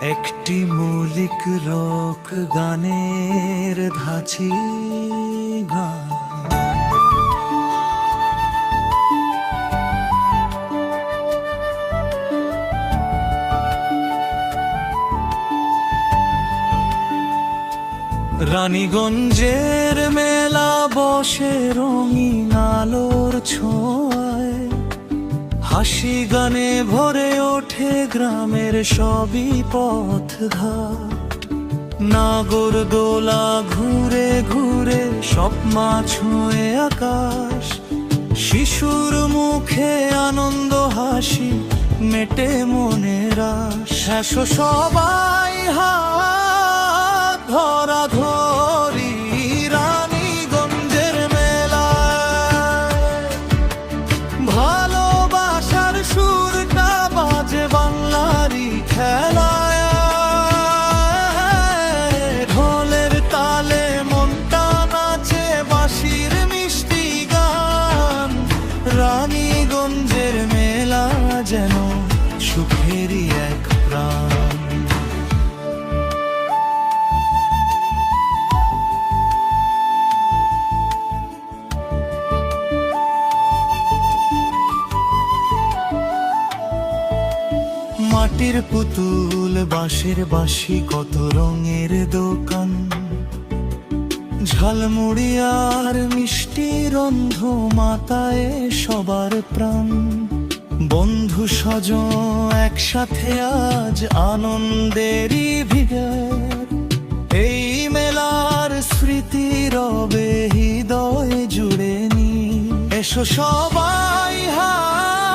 একটি মৌলিক রক গানের ধাঁচি গান। রানীগঞ্জের মেলা বসে রঙিন আলোর ছোঁয়ায়, হাসি গানে ভরে ওঠে গ্রামের সবই পথঘাট। নাগরদোলা ঘুরে ঘুরে স্বপ্না ছুঁয়ে আকাশ, শিশুর মুখে আনন্দ হাসি মেটে মনের আশ। এসো সবাই হাত ধরা ধরি রানীগঞ্জের মেলায়, ভালোবাসার সুরটা বাজে বাংলারই খেলায়। ঢোলের তালে মনটা নাচে বাঁশির মিষ্টি গান। রানীগঞ্জের মেলা যেন সুখেরই এক প্রাণ। মাটির পুতুল, বাঁশের বাঁশি, কত রঙের দোকান, ঝালমুড়ি আর মিষ্টির রন্ধ মাতায় সবার প্রাণ। বন্ধু স্বজন একসাথে আজ আনন্দেরই ভিড়, এই মেলার স্মৃতি রবে হৃদয় জুড়ে নি। এসো সবাই হাত